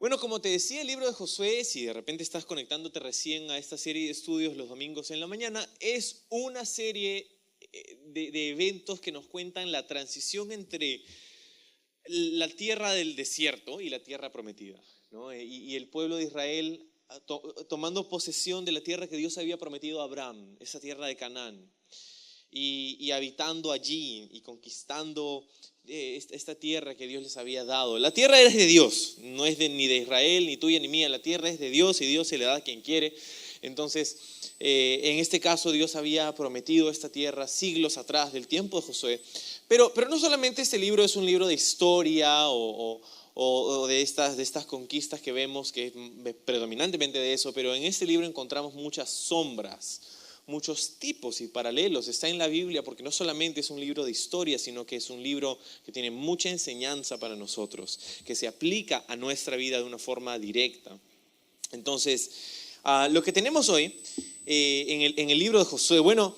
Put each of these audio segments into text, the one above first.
Bueno, como te decía, el libro de Josué, si de repente estás conectándote recién a esta serie de estudios los domingos en la mañana, es una serie de eventos que nos cuentan la transición entre la tierra del desierto y la tierra prometida, ¿no? Y el pueblo de Israel tomando posesión de la tierra que Dios había prometido a Abraham, esa tierra de Canaán. Y habitando allí y conquistando esta tierra que Dios les había dado. La tierra es de Dios, no es ni de Israel, ni tuya, ni mía. La tierra es de Dios y Dios se le da a quien quiere. Entonces, en este caso, Dios había prometido esta tierra siglos atrás, del tiempo de Josué. Pero no solamente este libro es un libro de historia o de estas conquistas que vemos, que es predominantemente de eso, pero en este libro encontramos muchas sombras, muchos tipos y paralelos. Está en la Biblia porque no solamente es un libro de historia, sino que es un libro que tiene mucha enseñanza para nosotros, que se aplica a nuestra vida de una forma directa. Entonces, lo que tenemos hoy en el libro de Josué, bueno,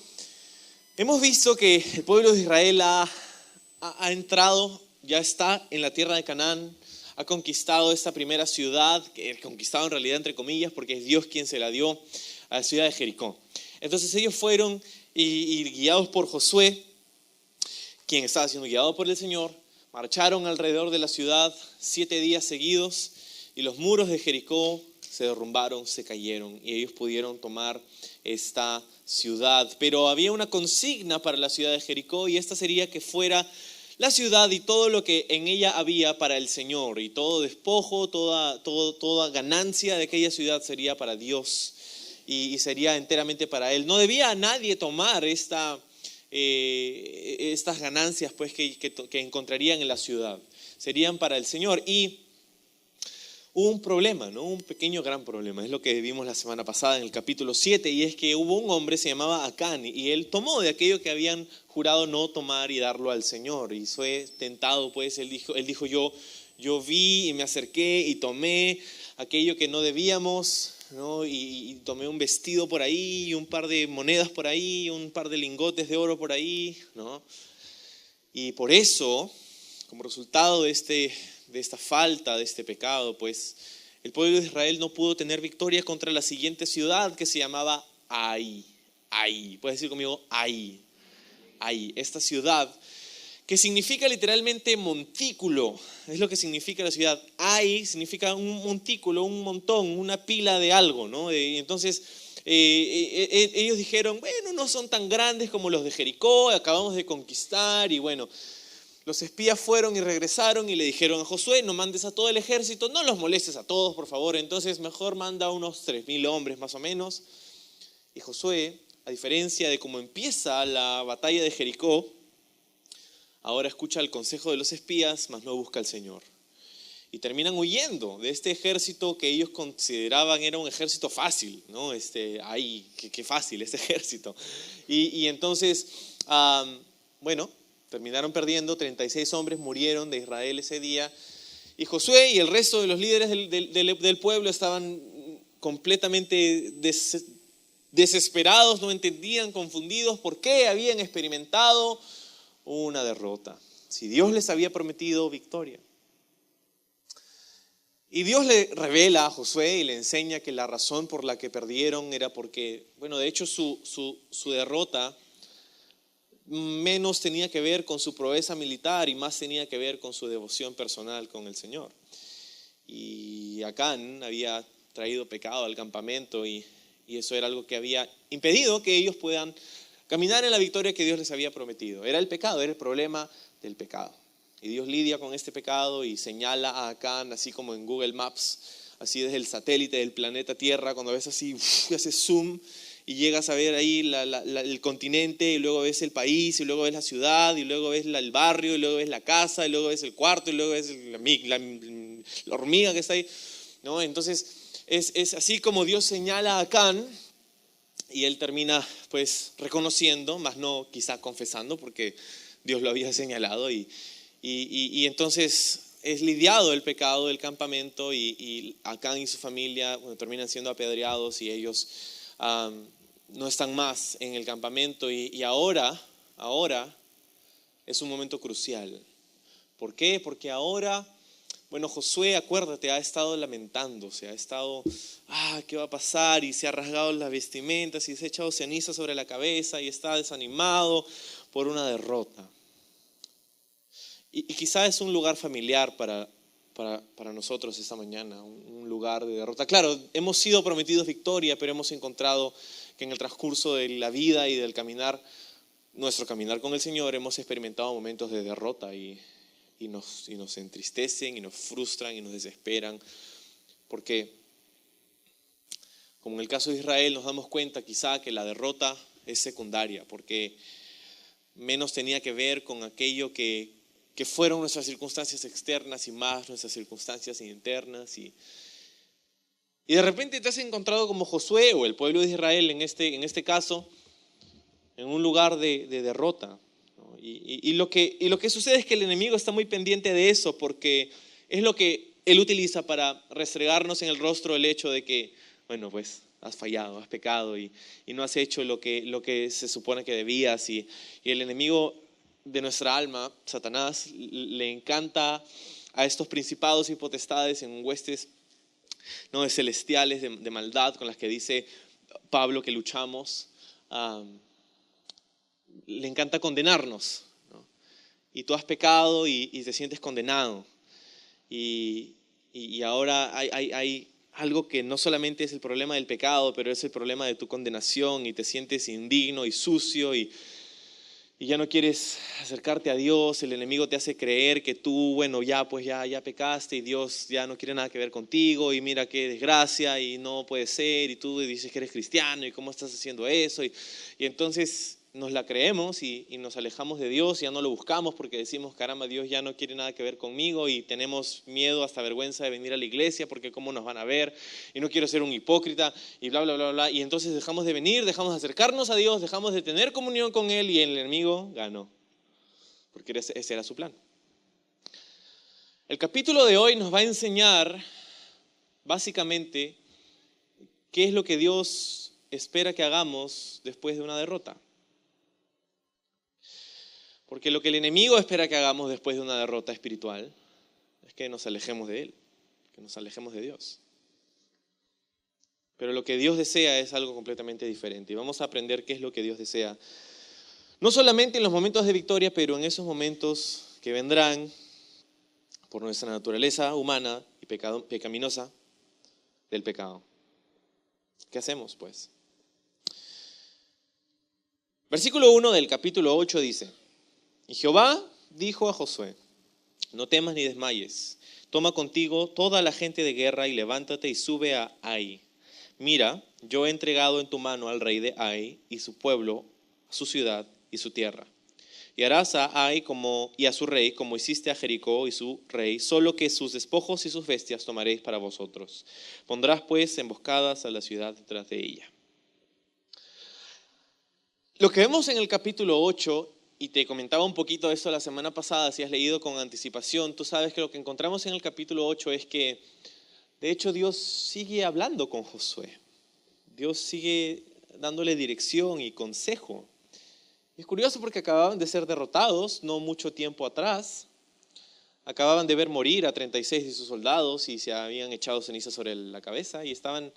hemos visto que el pueblo de Israel ha entrado, ya está en la tierra de Canaán, ha conquistado esta primera ciudad, que conquistado en realidad entre comillas, porque es Dios quien se la dio, a la ciudad de Jericó. Entonces ellos fueron y guiados por Josué, quien estaba siendo guiado por el Señor, marcharon alrededor de la ciudad 7 días seguidos y los muros de Jericó se derrumbaron, se cayeron y ellos pudieron tomar esta ciudad. Pero había una consigna para la ciudad de Jericó y esta sería que fuera la ciudad y todo lo que en ella había para el Señor, y todo despojo, toda ganancia de aquella ciudad sería para Dios y sería enteramente para Él. No debía a nadie tomar estas ganancias pues, que encontrarían en la ciudad. Serían para el Señor. Y hubo un problema, ¿no? Un pequeño gran problema. Es lo que vimos la semana pasada en el capítulo 7, y es que hubo un hombre, se llamaba Acán, y él tomó de aquello que habían jurado no tomar y darlo al Señor. Y fue tentado, pues, él dijo yo vi y me acerqué y tomé aquello que no debíamos, ¿no? Y tomé un vestido por ahí, y un par de monedas por ahí, un par de lingotes de oro por ahí, ¿no? Y por eso, como resultado de esta falta, de este pecado, pues el pueblo de Israel no pudo tener victoria contra la siguiente ciudad, que se llamaba Ai. Ai, puedes decir conmigo, Ai. Ai, esta ciudad que significa literalmente montículo, es lo que significa la ciudad. Ai significa un montículo, un montón, una pila de algo, ¿no? Entonces ellos dijeron, bueno, no son tan grandes como los de Jericó, acabamos de conquistar. Y bueno, los espías fueron y regresaron y le dijeron a Josué, no mandes a todo el ejército, no los molestes a todos, por favor. Entonces mejor manda unos 3,000 hombres más o menos. Y Josué, a diferencia de cómo empieza la batalla de Jericó, ahora escucha el consejo de los espías, mas no busca al Señor. Y terminan huyendo de este ejército que ellos consideraban era un ejército fácil, ¿no? Ay, qué fácil este ejército. Y entonces, bueno, terminaron perdiendo. 36 hombres murieron de Israel ese día. Y Josué y el resto de los líderes del pueblo estaban completamente desesperados, no entendían, confundidos, por qué habían experimentado una derrota, si Dios les había prometido victoria. Y Dios le revela a Josué y le enseña que la razón por la que perdieron era porque, bueno, de hecho su derrota menos tenía que ver con su proeza militar y más tenía que ver con su devoción personal con el Señor. Y Acán había traído pecado al campamento y eso era algo que había impedido que ellos puedan caminar en la victoria que Dios les había prometido. Era el pecado, era el problema del pecado. Y Dios lidia con este pecado y señala a Acán, así como en Google Maps, así desde el satélite del planeta Tierra, cuando ves así, haces zoom y llegas a ver ahí el continente, y luego ves el país, y luego ves la ciudad, y luego ves el barrio, y luego ves la casa, y luego ves el cuarto, y luego ves la hormiga que está ahí, ¿no? Entonces es así como Dios señala a Acán. Y él termina pues reconociendo, más no quizá confesando, porque Dios lo había señalado. Y entonces es lidiado el pecado del campamento, y Acán y su familia, bueno, terminan siendo apedreados, y ellos no están más en el campamento. Y ahora es un momento crucial. ¿Por qué? Porque ahora Bueno, Josué, acuérdate, ha estado lamentándose, ha estado, ¿qué va a pasar? Y se ha rasgado las vestimentas y se ha echado ceniza sobre la cabeza y está desanimado por una derrota. Y quizá es un lugar familiar para nosotros esta mañana, un lugar de derrota. Claro, hemos sido prometidos victoria, pero hemos encontrado que en el transcurso de la vida y del caminar, nuestro caminar con el Señor, hemos experimentado momentos de derrota y nos entristecen y nos frustran y nos desesperan, porque como en el caso de Israel nos damos cuenta quizá que la derrota es secundaria, porque menos tenía que ver con aquello que fueron nuestras circunstancias externas y más nuestras circunstancias internas. Y de repente te has encontrado como Josué o el pueblo de Israel en este caso, en un lugar de derrota, ¿no? Y lo que sucede es que el enemigo está muy pendiente de eso, porque es lo que él utiliza para restregarnos en el rostro el hecho de que, bueno, pues has fallado, has pecado y no has hecho lo que se supone que debías. Y el enemigo de nuestra alma, Satanás, le encanta a estos principados y potestades en huestes, ¿no?, de celestiales, de maldad, con las que dice Pablo que luchamos. Le encanta condenarnos, ¿no? Y tú has pecado y te sientes condenado. Y ahora hay algo que no solamente es el problema del pecado, pero es el problema de tu condenación y te sientes indigno y sucio y ya no quieres acercarte a Dios. El enemigo te hace creer que tú, bueno, ya pecaste y Dios ya no quiere nada que ver contigo y mira qué desgracia y no puede ser y tú dices que eres cristiano y cómo estás haciendo eso y entonces nos la creemos y nos alejamos de Dios, ya no lo buscamos porque decimos, caramba, Dios ya no quiere nada que ver conmigo y tenemos miedo, hasta vergüenza de venir a la iglesia porque cómo nos van a ver y no quiero ser un hipócrita y bla, bla, bla, bla. Y entonces dejamos de venir, dejamos de acercarnos a Dios, dejamos de tener comunión con Él y el enemigo ganó, porque ese era su plan. El capítulo de hoy nos va a enseñar básicamente qué es lo que Dios espera que hagamos después de una derrota. Porque lo que el enemigo espera que hagamos después de una derrota espiritual es que nos alejemos de Él, que nos alejemos de Dios. Pero lo que Dios desea es algo completamente diferente. Y vamos a aprender qué es lo que Dios desea. No solamente en los momentos de victoria, pero en esos momentos que vendrán por nuestra naturaleza humana y pecaminosa del pecado. ¿Qué hacemos, pues? Versículo 1 del capítulo 8 dice: Y Jehová dijo a Josué: No temas ni desmayes. Toma contigo toda la gente de guerra y levántate y sube a Ai. Mira, yo he entregado en tu mano al rey de Ai y su pueblo, su ciudad y su tierra. Y harás a Ai y a su rey como hiciste a Jericó y su rey, solo que sus despojos y sus bestias tomaréis para vosotros. Pondrás pues emboscadas a la ciudad detrás de ella. Lo que vemos en el capítulo 8, y te comentaba un poquito de eso la semana pasada, si has leído con anticipación, tú sabes que lo que encontramos en el capítulo 8 es que, de hecho, Dios sigue hablando con Josué. Dios sigue dándole dirección y consejo. Es curioso porque acababan de ser derrotados no mucho tiempo atrás. Acababan de ver morir a 36 de sus soldados y se habían echado ceniza sobre la cabeza y estaban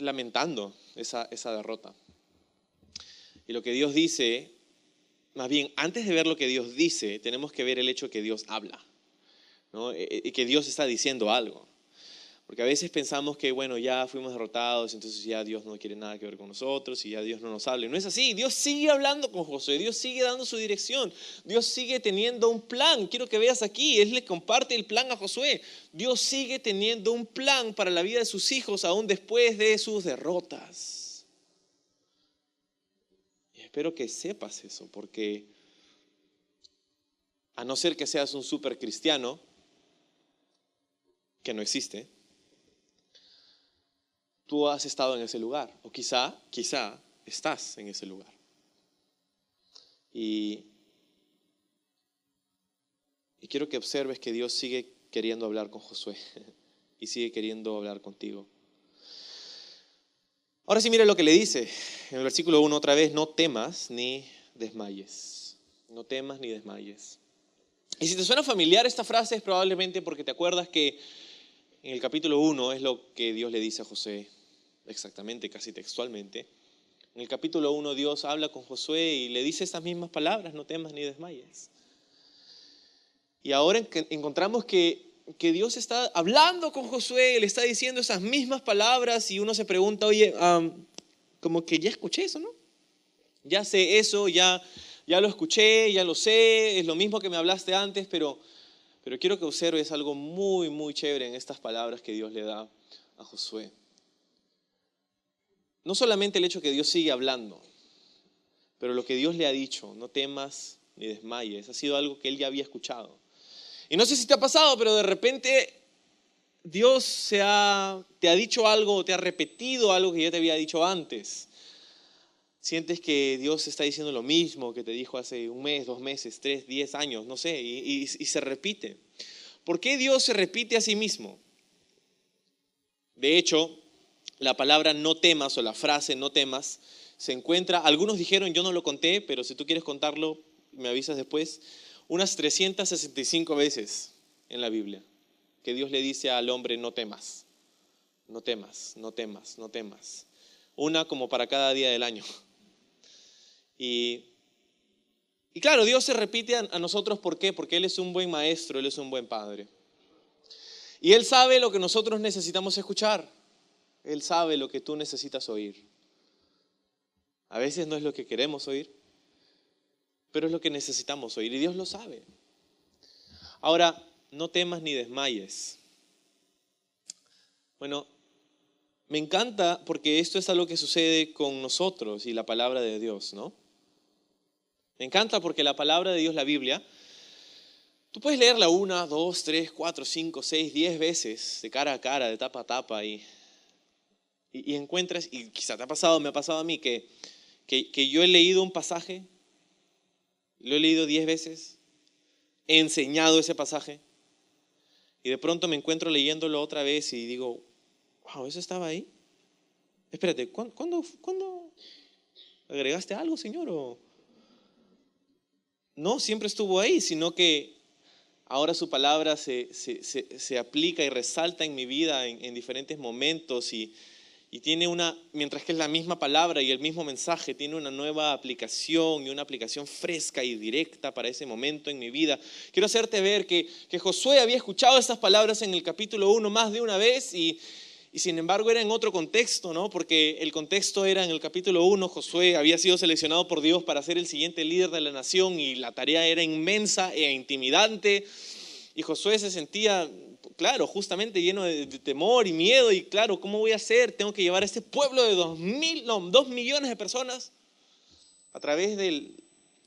lamentando esa derrota. Y lo que Dios dice, más bien, antes de ver lo que Dios dice, tenemos que ver el hecho que Dios habla, ¿no? Y que Dios está diciendo algo. Porque a veces pensamos que, bueno, ya fuimos derrotados, entonces ya Dios no quiere nada que ver con nosotros y ya Dios no nos habla. Y no es así. Dios sigue hablando con Josué, Dios sigue dando su dirección, Dios sigue teniendo un plan. Quiero que veas aquí, Él le comparte el plan a Josué. Dios sigue teniendo un plan para la vida de sus hijos aún después de sus derrotas. Y espero que sepas eso, porque a no ser que seas un súper cristiano, que no existe, tú has estado en ese lugar, o quizá estás en ese lugar. Y quiero que observes que Dios sigue queriendo hablar con Josué y sigue queriendo hablar contigo. Ahora sí, mira lo que le dice en el versículo 1 otra vez: no temas ni desmayes. No temas ni desmayes. Y si te suena familiar esta frase es probablemente porque te acuerdas que en el capítulo 1 es lo que Dios le dice a Josué, exactamente, casi textualmente. En el capítulo 1 Dios habla con Josué y le dice estas mismas palabras: no temas ni desmayes. Y ahora encontramos que Dios está hablando con Josué, le está diciendo esas mismas palabras y uno se pregunta, oye, como que ya escuché eso, ¿no? Ya sé eso, ya lo escuché, ya lo sé, es lo mismo que me hablaste antes, pero quiero que observes algo muy, muy chévere en estas palabras que Dios le da a Josué. No solamente el hecho que Dios sigue hablando, pero lo que Dios le ha dicho: no temas ni desmayes, ha sido algo que él ya había escuchado. Y no sé si te ha pasado, pero de repente Dios te ha dicho algo, o te ha repetido algo que ya te había dicho antes. Sientes que Dios está diciendo lo mismo que te dijo hace un mes, 2 meses, 3, 10 años, no sé, y se repite. ¿Por qué Dios se repite a sí mismo? De hecho, la palabra no temas o la frase no temas se encuentra, algunos dijeron, yo no lo conté, pero si tú quieres contarlo, me avisas después, unas 365 veces en la Biblia, que Dios le dice al hombre: no temas, no temas, no temas, no temas. Una como para cada día del año. Y claro, Dios se repite a nosotros, ¿por qué? Porque Él es un buen maestro, Él es un buen padre. Y Él sabe lo que nosotros necesitamos escuchar. Él sabe lo que tú necesitas oír. A veces no es lo que queremos oír, pero es lo que necesitamos oír y Dios lo sabe. Ahora, no temas ni desmayes. Bueno, me encanta porque esto es algo que sucede con nosotros y la palabra de Dios, ¿no? Me encanta porque la palabra de Dios, la Biblia, tú puedes leerla 1, 2, 3, 4, 5, 6, 10 veces, de cara a cara, de tapa a tapa, y encuentras, y quizá te ha pasado, me ha pasado a mí, que yo he leído un pasaje, lo he leído 10 veces, he enseñado ese pasaje, y de pronto me encuentro leyéndolo otra vez y digo, wow, ¿eso estaba ahí? Espérate, ¿cuándo agregaste algo, Señor? ¿O no siempre estuvo ahí, sino que ahora su palabra se aplica y resalta en mi vida en diferentes momentos y tiene mientras que es la misma palabra y el mismo mensaje, tiene una nueva aplicación y una aplicación fresca y directa para ese momento en mi vida. Quiero hacerte ver que Josué había escuchado estas palabras en el capítulo 1 más de una vez y sin embargo era en otro contexto, ¿no? Porque el contexto era en el capítulo 1, Josué había sido seleccionado por Dios para ser el siguiente líder de la nación y la tarea era inmensa e intimidante. Y Josué se sentía, claro, justamente lleno de temor y miedo. Y claro, ¿cómo voy a hacer? Tengo que llevar a este pueblo de 2 millones de personas a través de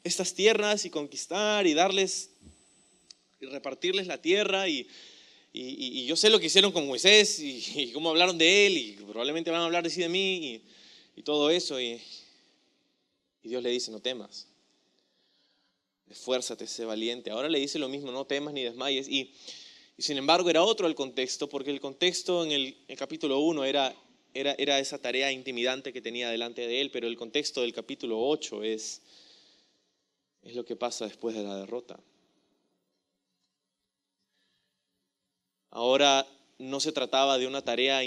estas tierras y conquistar y darles y repartirles la tierra. Y yo sé lo que hicieron con Moisés y cómo hablaron de él. Y probablemente van a hablar así de mí y todo eso. Y Dios le dice: no temas. Esfuérzate, sé valiente. Ahora le dice lo mismo: no temas ni desmayes. Y sin embargo era otro el contexto, porque el contexto en el capítulo 1 era esa tarea intimidante que tenía delante de él, pero el contexto del capítulo 8 es lo que pasa después de la derrota. Ahora no se trataba de una tarea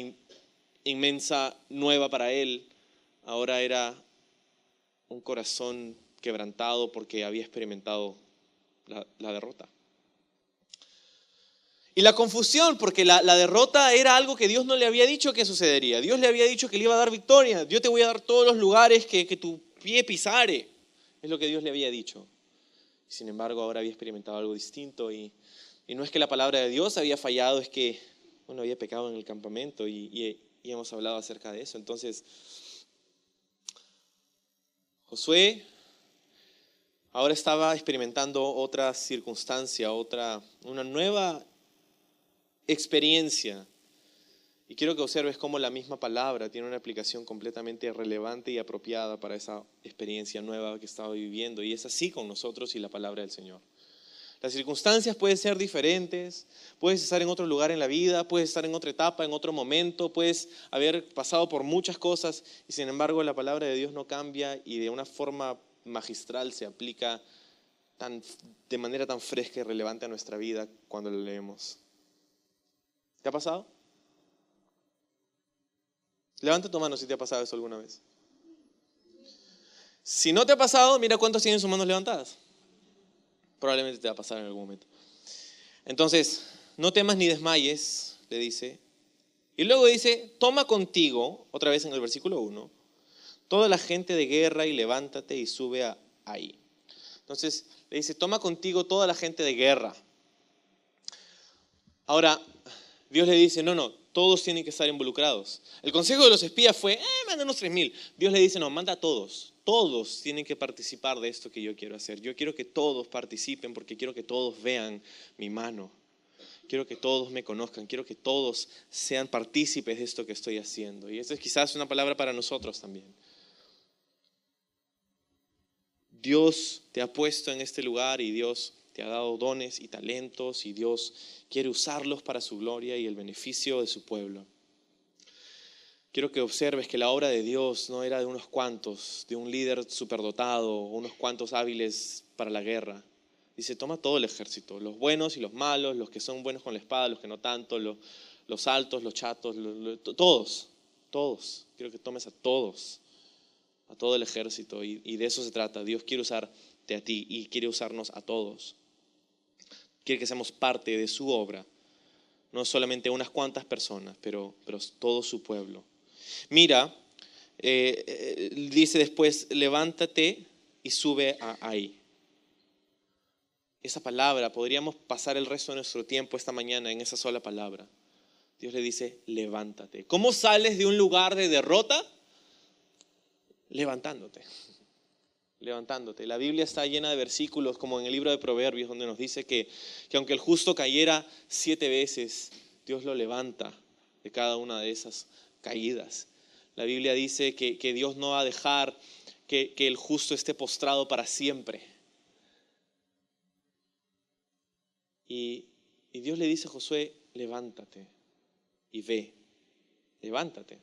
inmensa, nueva para él. Ahora era un corazón quebrantado porque había experimentado la derrota. Y la confusión, porque la derrota era algo que Dios no le había dicho que sucedería. Dios le había dicho que le iba a dar victoria. Yo te voy a dar todos los lugares que tu pie pisare. Es lo que Dios le había dicho. Sin embargo, ahora había experimentado algo distinto. Y no es que la palabra de Dios había fallado, es que había pecado en el campamento y hemos hablado acerca de eso. Entonces, Josué ahora estaba experimentando otra circunstancia, una nueva experiencia. Y quiero que observes cómo la misma palabra tiene una aplicación completamente relevante y apropiada para esa experiencia nueva que estaba viviendo. Y es así con nosotros y la palabra del Señor. Las circunstancias pueden ser diferentes, puedes estar en otro lugar en la vida, puedes estar en otra etapa, en otro momento, puedes haber pasado por muchas cosas y sin embargo la palabra de Dios no cambia y de una forma magistral se aplica de manera tan fresca y relevante a nuestra vida cuando lo leemos. ¿Te ha pasado? Levanta tu mano si te ha pasado eso alguna vez. Si no te ha pasado, mira cuántos tienen sus manos levantadas. Probablemente te va a pasar en algún momento. Entonces, no temas ni desmayes, le dice. Y luego dice, toma contigo, otra vez en el versículo 1, toda la gente de guerra y levántate y sube ahí. Entonces, le dice, toma contigo toda la gente de guerra. Ahora, Dios le dice, no, todos tienen que estar involucrados. El consejo de los espías fue, manda unos 3,000. Dios le dice, no, manda a todos. Todos tienen que participar de esto que yo quiero hacer. Yo quiero que todos participen porque quiero que todos vean mi mano. Quiero que todos me conozcan. Quiero que todos sean partícipes de esto que estoy haciendo. Y esa es quizás una palabra para nosotros también. Dios te ha puesto en este lugar y Dios te ha dado dones y talentos y Dios quiere usarlos para su gloria y el beneficio de su pueblo. Quiero que observes que la obra de Dios no era de unos cuantos, de un líder superdotado, unos cuantos hábiles para la guerra. Dice, toma todo el ejército, los buenos y los malos, los que son buenos con la espada, los que no tanto, los altos, los chatos, todos. Quiero que tomes a todos, a todo el ejército y de eso se trata. Dios quiere usarte a ti y quiere usarnos a todos. Quiere que seamos parte de su obra, no solamente unas cuantas personas, pero todo su pueblo. Mira, dice después, levántate y sube ahí. Esa palabra, podríamos pasar el resto de nuestro tiempo esta mañana en esa sola palabra. Dios le dice, levántate. ¿Cómo sales de un lugar de derrota? Levantándote. La Biblia está llena de versículos como en el libro de Proverbios donde nos dice que aunque el justo cayera 7 veces, Dios lo levanta de cada una de esas caídas. La Biblia dice que Dios no va a dejar que el justo esté postrado para siempre. Y Dios le dice a Josué, levántate y ve, levántate.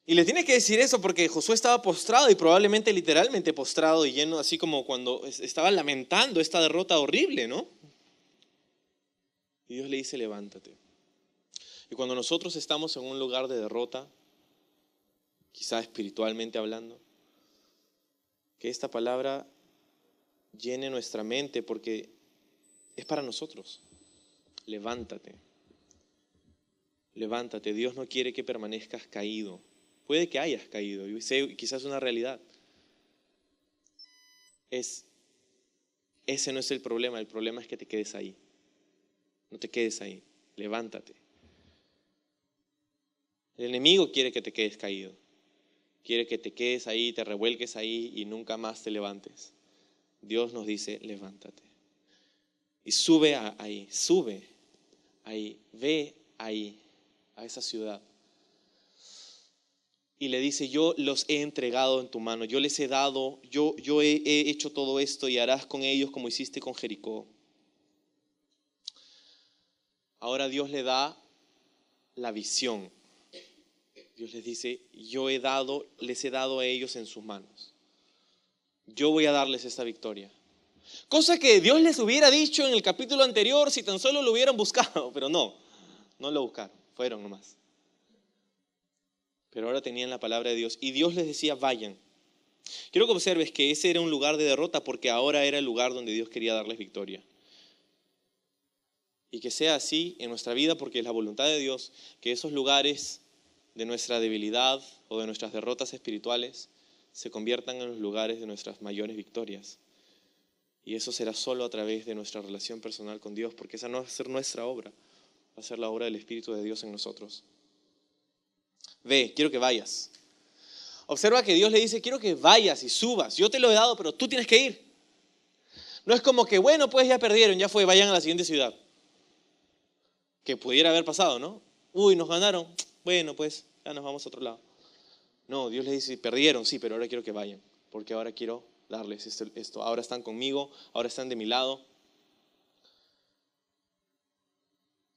Y le tiene que decir eso porque Josué estaba postrado y probablemente literalmente postrado y lleno, así como cuando estaba lamentando esta derrota horrible, ¿no? Y Dios le dice, levántate. Y cuando nosotros estamos en un lugar de derrota, quizá espiritualmente hablando, que esta palabra llene nuestra mente porque es para nosotros. Levántate. Levántate. Dios no quiere que permanezcas caído. Puede que hayas caído y quizás es una realidad. Ese no es el problema es que te quedes ahí. No te quedes ahí, levántate. El enemigo quiere que te quedes caído. Quiere que te quedes ahí, te revuelques ahí y nunca más te levantes. Dios nos dice, levántate. Y sube ahí, ve ahí, a esa ciudad. Y le dice, yo los he entregado en tu mano, yo les he dado, yo he hecho todo esto y harás con ellos como hiciste con Jericó. Ahora Dios le da la visión. Dios les dice, les he dado a ellos en sus manos. Yo voy a darles esta victoria. Cosa que Dios les hubiera dicho en el capítulo anterior si tan solo lo hubieran buscado, pero no lo buscaron, fueron nomás. Pero ahora tenían la palabra de Dios y Dios les decía, vayan. Quiero que observes que ese era un lugar de derrota porque ahora era el lugar donde Dios quería darles victoria. Y que sea así en nuestra vida porque es la voluntad de Dios que esos lugares de nuestra debilidad o de nuestras derrotas espirituales se conviertan en los lugares de nuestras mayores victorias. Y eso será solo a través de nuestra relación personal con Dios, porque esa no va a ser nuestra obra, va a ser la obra del Espíritu de Dios en nosotros. Ve, quiero que vayas. Observa que Dios le dice, quiero que vayas y subas. Yo te lo he dado, pero tú tienes que ir. No es como que, bueno, pues ya perdieron, ya fue, vayan a la siguiente ciudad. Que pudiera haber pasado, ¿no? Uy, nos ganaron. Bueno, pues ya nos vamos a otro lado. No, Dios les dice, perdieron, sí, pero ahora quiero que vayan, porque ahora quiero darles esto. Ahora están conmigo, ahora están de mi lado.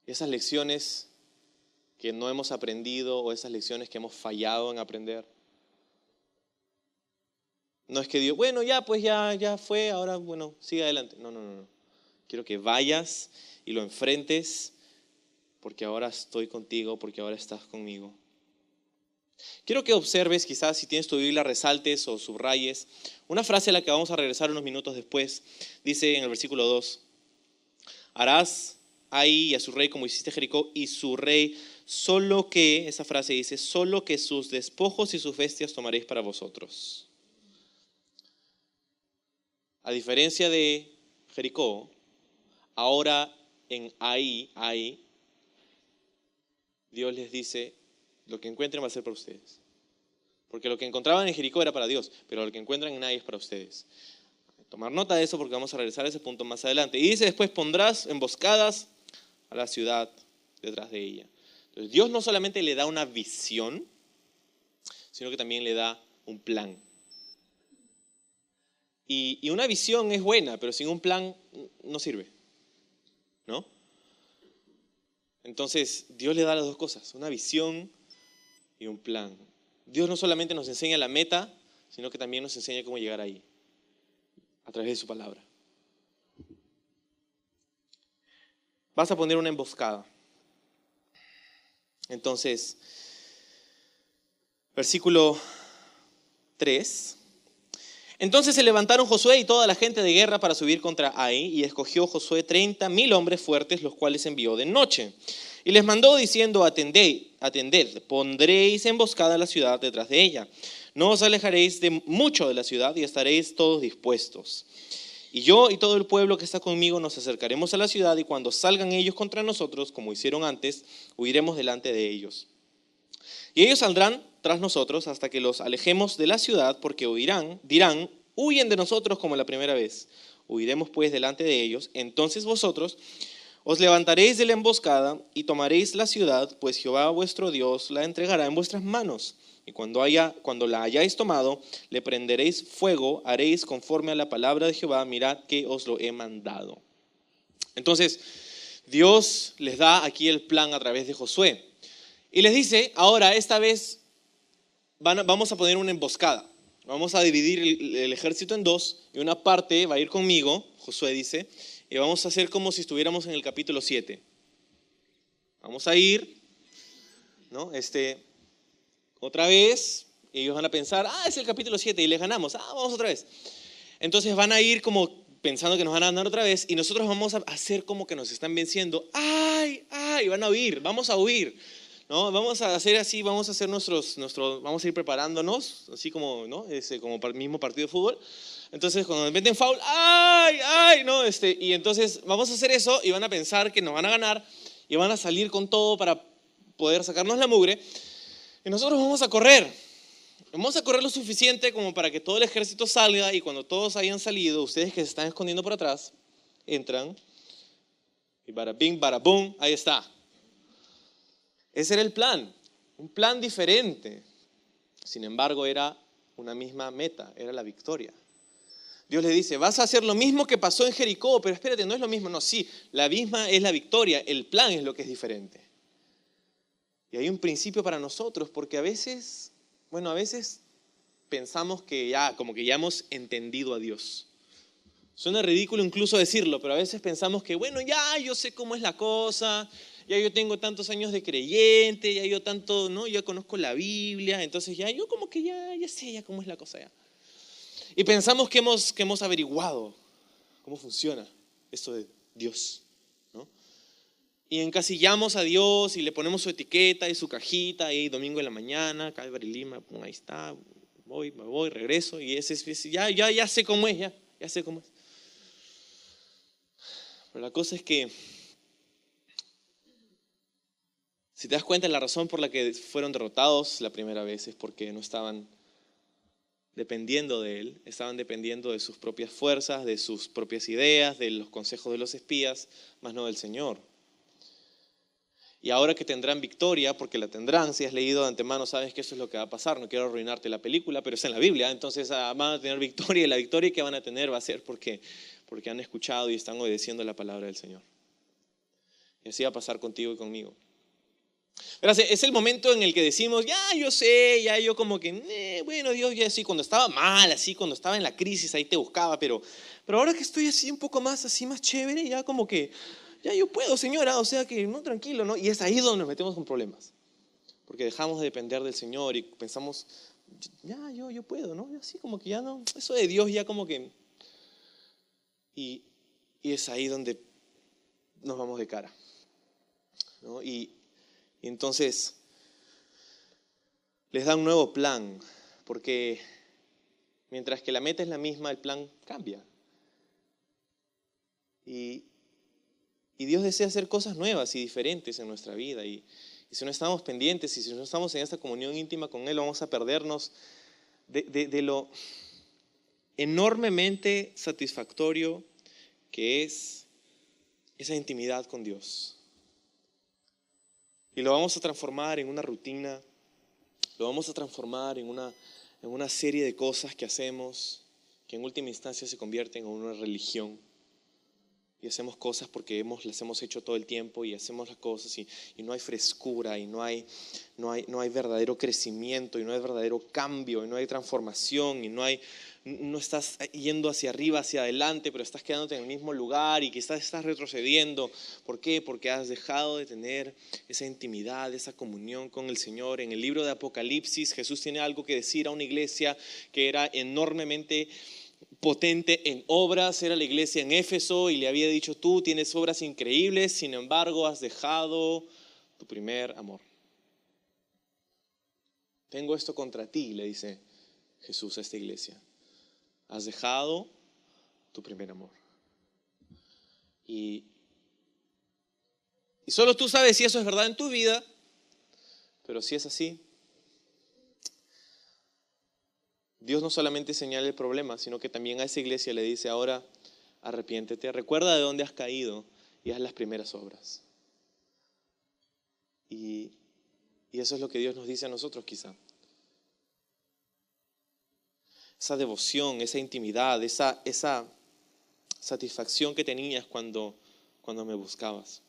Esas lecciones que no hemos aprendido o esas lecciones que hemos fallado en aprender, No es que Dios, bueno, ya, pues ya fue, ahora, bueno, sigue adelante. No, no, no, no. Quiero que vayas y lo enfrentes porque ahora estoy contigo, porque ahora estás conmigo. Quiero que observes, quizás si tienes tu Biblia, resaltes o subrayes una frase a la que vamos a regresar unos minutos después. Dice en el versículo 2, harás ahí y a su rey como hiciste a Jericó, y su rey, solo que, esa frase dice, solo que sus despojos y sus bestias tomaréis para vosotros. A diferencia de Jericó, ahora en Ai, Dios les dice, lo que encuentren va a ser para ustedes. Porque lo que encontraban en Jericó era para Dios, pero lo que encuentran en Ai es para ustedes. Tomar nota de eso porque vamos a regresar a ese punto más adelante. Y dice después, pondrás emboscadas a la ciudad detrás de ella. Entonces Dios no solamente le da una visión, sino que también le da un plan. Y una visión es buena, pero sin un plan no sirve, ¿no? Entonces Dios le da las dos cosas, una visión y un plan. Dios no solamente nos enseña la meta, sino que también nos enseña cómo llegar ahí, a través de su palabra. Vas a poner una emboscada. Entonces, versículo 3. Entonces se levantaron Josué y toda la gente de guerra para subir contra Ai, y escogió Josué 30,000 hombres fuertes, los cuales envió de noche. Y les mandó diciendo, atended, pondréis emboscada a la ciudad detrás de ella. No os alejaréis de mucho de la ciudad y estaréis todos dispuestos. Y yo y todo el pueblo que está conmigo nos acercaremos a la ciudad, y cuando salgan ellos contra nosotros, como hicieron antes, huiremos delante de ellos. Y ellos saldrán tras nosotros hasta que los alejemos de la ciudad, porque dirán, huyen de nosotros como la primera vez. Huiremos pues delante de ellos. Entonces vosotros os levantaréis de la emboscada y tomaréis la ciudad, pues Jehová vuestro Dios la entregará en vuestras manos. Y cuando la hayáis tomado, le prenderéis fuego, haréis conforme a la palabra de Jehová, mirad que os lo he mandado. Entonces, Dios les da aquí el plan a través de Josué. Y les dice, ahora esta vez vamos a poner una emboscada. Vamos a dividir el ejército en dos, y una parte va a ir conmigo, Josué dice, y vamos a hacer como si estuviéramos en el capítulo 7. Vamos a ir, ¿no? Otra vez, y ellos van a pensar, es el capítulo 7 y les ganamos, vamos otra vez. Entonces van a ir como pensando que nos van a ganar otra vez, y nosotros vamos a hacer como que nos están venciendo. Y van a huir, vamos a huir. ¿No? Vamos a hacer así, vamos a hacer vamos a ir preparándonos, así como, ¿no? Como para el mismo partido de fútbol. Entonces, cuando meten foul, ¿no? Y entonces vamos a hacer eso, y van a pensar que nos van a ganar, y van a salir con todo para poder sacarnos la mugre. Y nosotros vamos a correr lo suficiente como para que todo el ejército salga, y cuando todos hayan salido, ustedes que se están escondiendo por atrás, entran, y bada bing, bada boom, ahí está. Ese era el plan, un plan diferente. Sin embargo, era una misma meta, era la victoria. Dios le dice, vas a hacer lo mismo que pasó en Jericó, pero espérate, no es lo mismo. No, sí, la misma es la victoria, el plan es lo que es diferente. Y hay un principio para nosotros, porque a veces pensamos que como que ya hemos entendido a Dios. Suena ridículo incluso decirlo, pero a veces pensamos que, yo sé cómo es la cosa, ya yo tengo tantos años de creyente, ya yo tanto, ¿no? Ya conozco la Biblia, entonces yo como que ya sé ya cómo es la cosa ya. Y pensamos que hemos averiguado cómo funciona esto de Dios, ¿no? Y encasillamos a Dios y le ponemos su etiqueta y su cajita, ahí domingo en la mañana, Calvary Lima, ahí está, me voy, regreso, y ya sé cómo es, ya sé cómo es. Pero la cosa es que, si te das cuenta, la razón por la que fueron derrotados la primera vez es porque no estaban dependiendo de Él, estaban dependiendo de sus propias fuerzas, de sus propias ideas, de los consejos de los espías, más no del Señor. Y ahora que tendrán victoria, porque la tendrán, si has leído de antemano sabes que eso es lo que va a pasar. No quiero arruinarte la película, pero está en la Biblia. Entonces van a tener victoria, y la victoria que van a tener va a ser porque han escuchado y están obedeciendo la palabra del Señor. Y así va a pasar contigo y conmigo. Verás, es el momento en el que decimos, ya yo sé, ya yo como que, bueno, Dios, ya sí, cuando estaba mal, así, cuando estaba en la crisis, ahí te buscaba, pero ahora que estoy así un poco más, así más chévere, ya como que, ya yo puedo, señora, o sea que, no, tranquilo, ¿no? Y es ahí donde nos metemos con problemas, porque dejamos de depender del Señor y pensamos, ya yo puedo, ¿no? Y así como que ya no, eso de Dios ya como que, y, y es ahí donde nos vamos de cara, ¿no? Y entonces les da un nuevo plan, porque mientras que la meta es la misma, el plan cambia. Y, y Dios desea hacer cosas nuevas y diferentes en nuestra vida. Y si no estamos pendientes y si no estamos en esta comunión íntima con Él, vamos a perdernos de lo enormemente satisfactorio que es esa intimidad con Dios. Y lo vamos a transformar en una rutina, lo vamos a transformar en una serie de cosas que hacemos, que en última instancia se convierten en una religión. Y hacemos cosas porque las hemos hecho todo el tiempo y hacemos las cosas y no hay frescura y no hay verdadero crecimiento y no hay verdadero cambio y no hay transformación y no estás yendo hacia arriba, hacia adelante, pero estás quedándote en el mismo lugar y quizás estás retrocediendo. ¿Por qué? Porque has dejado de tener esa intimidad, esa comunión con el Señor. En el libro de Apocalipsis, Jesús tiene algo que decir a una iglesia que era enormemente potente en obras, era la iglesia en Éfeso y le había dicho, tú tienes obras increíbles, sin embargo has dejado tu primer amor. Tengo esto contra ti, le dice Jesús a esta iglesia. Has dejado tu primer amor. Y solo tú sabes si eso es verdad en tu vida, pero si es así, Dios no solamente señala el problema, sino que también a esa iglesia le dice, ahora arrepiéntete, recuerda de dónde has caído y haz las primeras obras. Y eso es lo que Dios nos dice a nosotros quizá. Esa devoción, esa intimidad, esa satisfacción que tenías cuando me buscabas,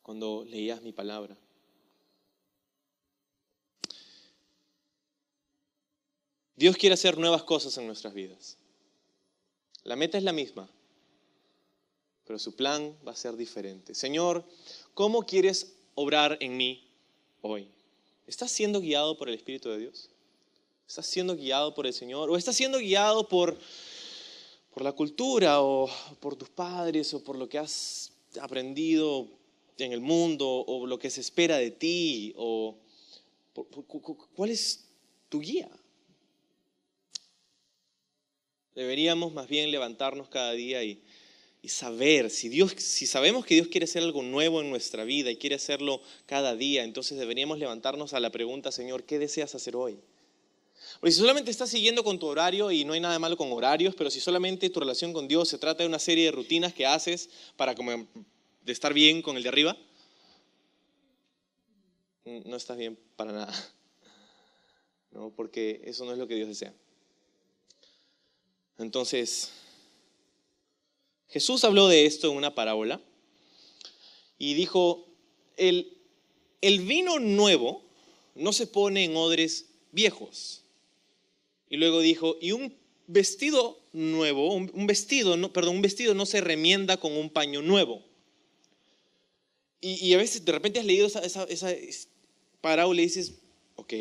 cuando leías mi palabra. Dios quiere hacer nuevas cosas en nuestras vidas. La meta es la misma, pero su plan va a ser diferente. Señor, ¿cómo quieres obrar en mí hoy? ¿Estás siendo guiado por el Espíritu de Dios? ¿Estás siendo guiado por el Señor? ¿O estás siendo guiado por la cultura o por tus padres o por lo que has aprendido en el mundo o lo que se espera de ti? O ¿cuál es tu guía? Deberíamos más bien levantarnos cada día y saber, si sabemos que Dios quiere hacer algo nuevo en nuestra vida y quiere hacerlo cada día, entonces deberíamos levantarnos a la pregunta, Señor, ¿qué deseas hacer hoy? Porque si solamente estás siguiendo con tu horario, y no hay nada malo con horarios, pero si solamente tu relación con Dios se trata de una serie de rutinas que haces para como de estar bien con el de arriba, no estás bien para nada, ¿no? Porque eso no es lo que Dios desea. Entonces, Jesús habló de esto en una parábola y dijo, el vino nuevo no se pone en odres viejos. Y luego dijo, y un vestido nuevo, un vestido no se remienda con un paño nuevo. Y a veces de repente has leído esa parábola y dices, ok.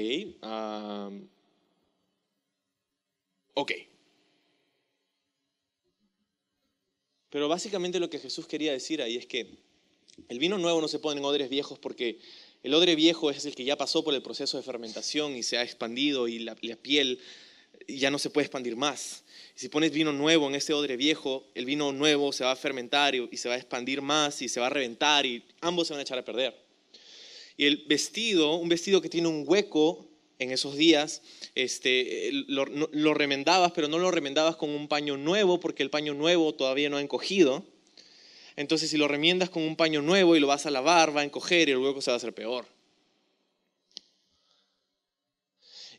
Pero básicamente lo que Jesús quería decir ahí es que el vino nuevo no se pone en odres viejos porque el odre viejo es el que ya pasó por el proceso de fermentación y se ha expandido y la piel ya no se puede expandir más. Si pones vino nuevo en ese odre viejo, el vino nuevo se va a fermentar y se va a expandir más y se va a reventar y ambos se van a echar a perder. Y el vestido, un vestido que tiene un hueco en esos días, lo remendabas, pero no lo remendabas con un paño nuevo porque el paño nuevo todavía no ha encogido. Entonces si lo remiendas con un paño nuevo y lo vas a lavar, va a encoger y el hueco se va a hacer peor.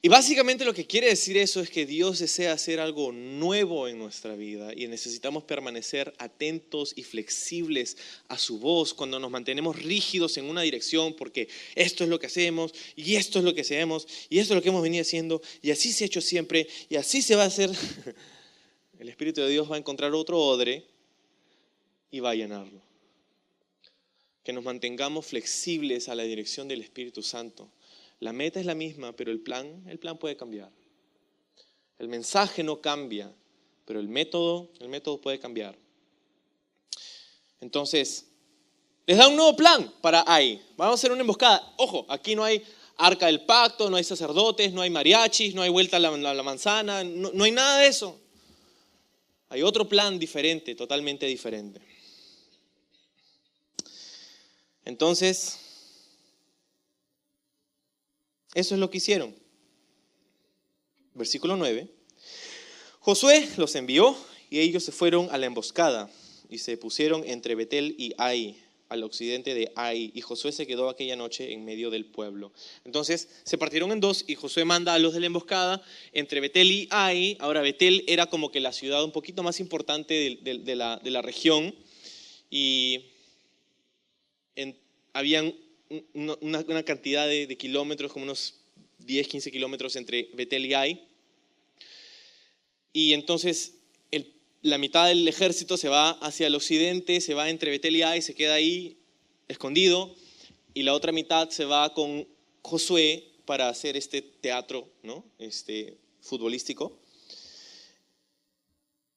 Y básicamente lo que quiere decir eso es que Dios desea hacer algo nuevo en nuestra vida y necesitamos permanecer atentos y flexibles a su voz cuando nos mantenemos rígidos en una dirección porque esto es lo que hacemos y esto es lo que hacemos y esto es lo que hemos venido haciendo y así se ha hecho siempre y así se va a hacer. El Espíritu de Dios va a encontrar otro odre y va a llenarlo. Que nos mantengamos flexibles a la dirección del Espíritu Santo. La meta es la misma, pero el plan puede cambiar. El mensaje no cambia, pero el método puede cambiar. Entonces, les da un nuevo plan para ahí. Vamos a hacer una emboscada. Ojo, aquí no hay arca del pacto, no hay sacerdotes, no hay mariachis, no hay vuelta a la manzana, no hay nada de eso. Hay otro plan diferente, totalmente diferente. Entonces, eso es lo que hicieron. Versículo 9. Josué los envió y ellos se fueron a la emboscada y se pusieron entre Betel y Ai, al occidente de Ai, y Josué se quedó aquella noche en medio del pueblo. Entonces se partieron en dos y Josué manda a los de la emboscada entre Betel y Ai. Ahora Betel era como que la ciudad un poquito más importante de la región y habían una cantidad de kilómetros, como unos 10, 15 kilómetros entre Betel y Ai. Y entonces la mitad del ejército se va hacia el occidente, se va entre Betel y Ai, se queda ahí escondido, y la otra mitad se va con Josué para hacer este teatro, ¿no? Futbolístico.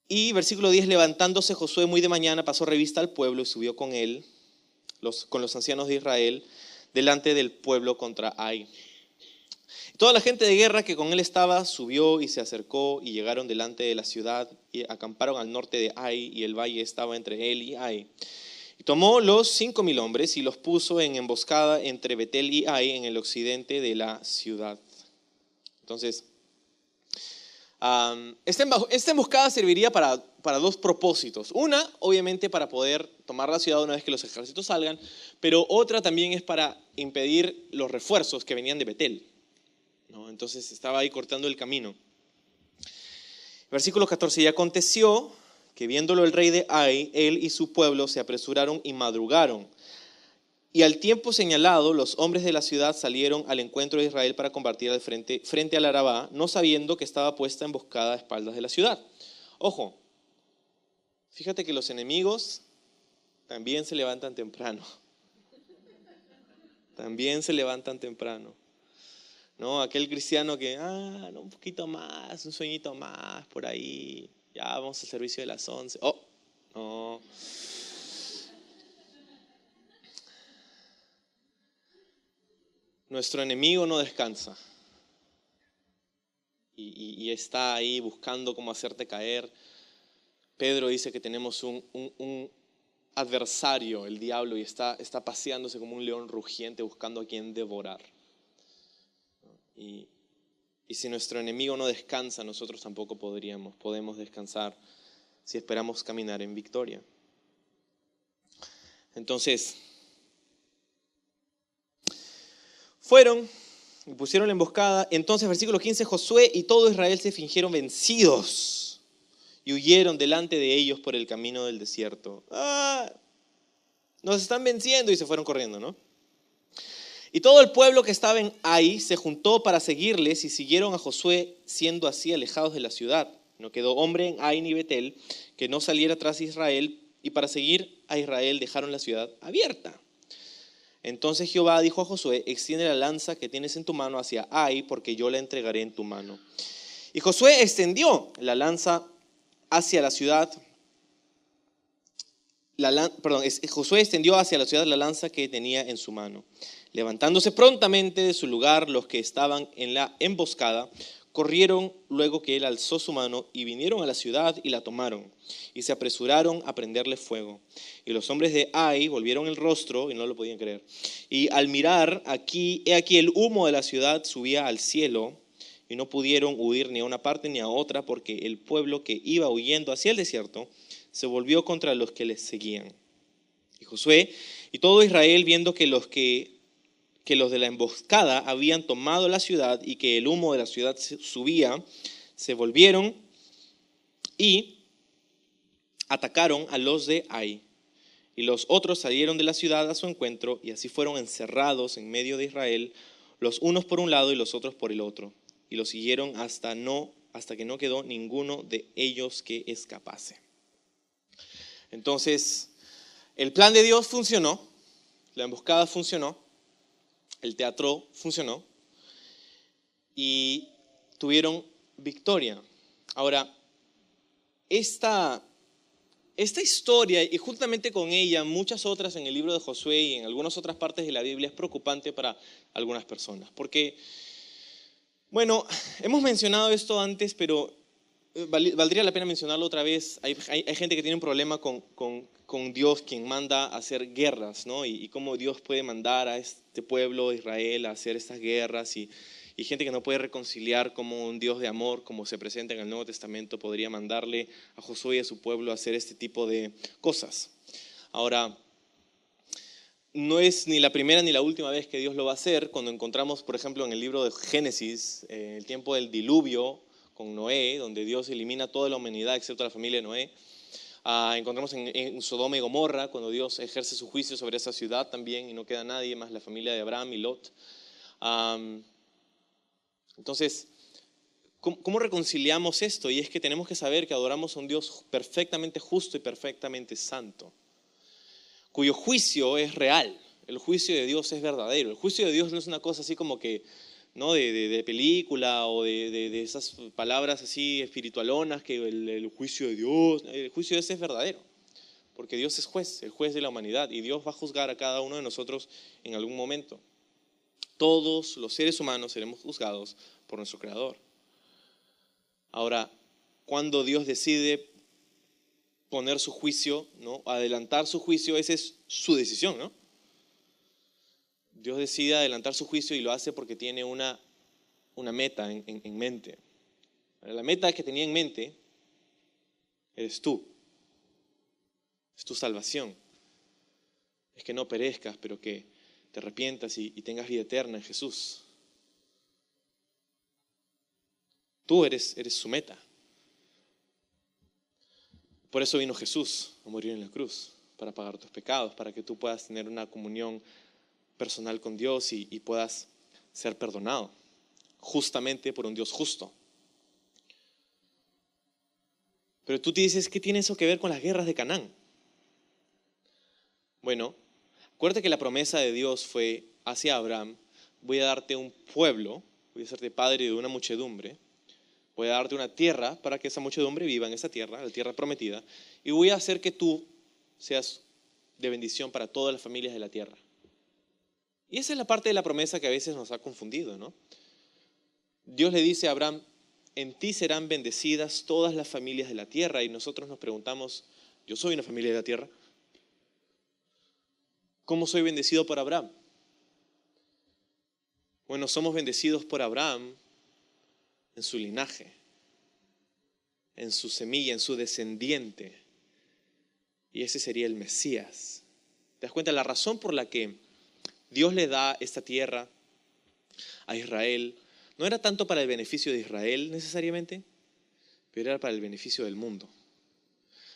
Y versículo 10, levantándose Josué muy de mañana, pasó revista al pueblo y subió con él, con los ancianos de Israel, delante del pueblo contra Ai. Toda la gente de guerra que con él estaba subió y se acercó y llegaron delante de la ciudad y acamparon al norte de Ai, y el valle estaba entre él y Ai. Y tomó los 5,000 hombres y los puso en emboscada entre Betel y Ai en el occidente de la ciudad. Entonces, esta emboscada serviría para dos propósitos. Una, obviamente, para poder tomar la ciudad una vez que los ejércitos salgan, pero otra también es para impedir los refuerzos que venían de Betel, ¿no? Entonces estaba ahí cortando el camino. Versículo 14, y aconteció que viéndolo el rey de Ai, él y su pueblo se apresuraron y madrugaron. Y al tiempo señalado, los hombres de la ciudad salieron al encuentro de Israel para combatir frente al Arabá, no sabiendo que estaba puesta emboscada a espaldas de la ciudad. Ojo, fíjate que los enemigos también se levantan temprano. También se levantan temprano. ¿No? Aquel cristiano que, no, un poquito más, un sueñito más por ahí, ya vamos al servicio de las 11. Oh, no. Nuestro enemigo no descansa y está ahí buscando cómo hacerte caer. Pedro dice que tenemos un adversario, el diablo, y está paseándose como un león rugiente buscando a quien devorar. Y si nuestro enemigo no descansa, nosotros tampoco podemos descansar si esperamos caminar en victoria. Entonces, fueron y pusieron la emboscada. Entonces, versículo 15, Josué y todo Israel se fingieron vencidos y huyeron delante de ellos por el camino del desierto. Nos están venciendo, y se fueron corriendo, ¿no? Y todo el pueblo que estaba en Ai se juntó para seguirles y siguieron a Josué, siendo así alejados de la ciudad. No quedó hombre en Ai ni Betel que no saliera tras Israel, y para seguir a Israel dejaron la ciudad abierta. Entonces Jehová dijo a Josué, extiende la lanza que tienes en tu mano hacia Ai, porque yo la entregaré en tu mano. Y Josué extendió la lanza hacia la ciudad. Josué extendió hacia la ciudad la lanza que tenía en su mano. Levantándose prontamente de su lugar, los que estaban en la emboscada corrieron luego que él alzó su mano y vinieron a la ciudad y la tomaron, y se apresuraron a prenderle fuego. Y los hombres de Ai volvieron el rostro y no lo podían creer. Y al mirar he aquí el humo de la ciudad subía al cielo, y no pudieron huir ni a una parte ni a otra, porque el pueblo que iba huyendo hacia el desierto se volvió contra los que les seguían. Y Josué y todo Israel, viendo que los que que los de la emboscada habían tomado la ciudad y que el humo de la ciudad subía, se volvieron y atacaron a los de Ai. Y los otros salieron de la ciudad a su encuentro, y así fueron encerrados en medio de Israel, los unos por un lado y los otros por el otro. Y los siguieron hasta que no quedó ninguno de ellos que escapase. Entonces, el plan de Dios funcionó, la emboscada funcionó, el teatro funcionó y tuvieron victoria. Ahora, esta historia, y juntamente con ella muchas otras en el libro de Josué y en algunas otras partes de la Biblia, es preocupante para algunas personas. Porque, bueno, hemos mencionado esto antes, pero valdría la pena mencionarlo otra vez. Hay gente que tiene un problema con Dios, quien manda a hacer guerras, ¿no? Y cómo Dios puede mandar a este pueblo de Israel a hacer estas guerras, y gente que no puede reconciliar cómo un Dios de amor, como se presenta en el Nuevo Testamento, podría mandarle a Josué y a su pueblo a hacer este tipo de cosas. Ahora, no es ni la primera ni la última vez que Dios lo va a hacer. Cuando encontramos, por ejemplo, en el libro de Génesis, el tiempo del diluvio con Noé, donde Dios elimina toda la humanidad excepto la familia de Noé. Encontramos en Sodoma y Gomorra, cuando Dios ejerce su juicio sobre esa ciudad también y no queda nadie más la familia de Abraham y Lot. Entonces, ¿cómo reconciliamos esto? Y es que tenemos que saber que adoramos a un Dios perfectamente justo y perfectamente santo, cuyo juicio es real. El juicio de Dios es verdadero. El juicio de Dios no es una cosa así como que, ¿no?, de película o de esas palabras así espiritualonas, que el juicio de Dios. El juicio de Dios es verdadero, porque Dios es juez, el juez de la humanidad, y Dios va a juzgar a cada uno de nosotros en algún momento. Todos los seres humanos seremos juzgados por nuestro Creador. Ahora, cuando Dios decide poner su juicio, ¿no?, adelantar su juicio, esa es su decisión, ¿no? Dios decide adelantar su juicio y lo hace porque tiene una meta en mente. La meta que tenía en mente eres tú. Es tu salvación. Es que no perezcas, pero que te arrepientas y tengas vida eterna en Jesús. Tú eres su meta. Por eso vino Jesús a morir en la cruz, para pagar tus pecados, para que tú puedas tener una comunión personal con Dios y puedas ser perdonado justamente por un Dios justo. Pero tú te dices, ¿qué tiene eso que ver con las guerras de Canaán? Bueno, acuérdate que la promesa de Dios fue hacia Abraham: voy a darte un pueblo, voy a hacerte padre de una muchedumbre, voy a darte una tierra para que esa muchedumbre viva en esa tierra, la tierra prometida, y voy a hacer que tú seas de bendición para todas las familias de la tierra. Y esa es la parte de la promesa que a veces nos ha confundido, ¿no? Dios le dice a Abraham: en ti serán bendecidas todas las familias de la tierra. Y nosotros nos preguntamos, ¿yo soy una familia de la tierra? ¿Cómo soy bendecido por Abraham? Bueno, somos bendecidos por Abraham en su linaje, en su semilla, en su descendiente. Y ese sería el Mesías. ¿Te das cuenta? La razón por la que Dios le da esta tierra a Israel no era tanto para el beneficio de Israel necesariamente, pero era para el beneficio del mundo.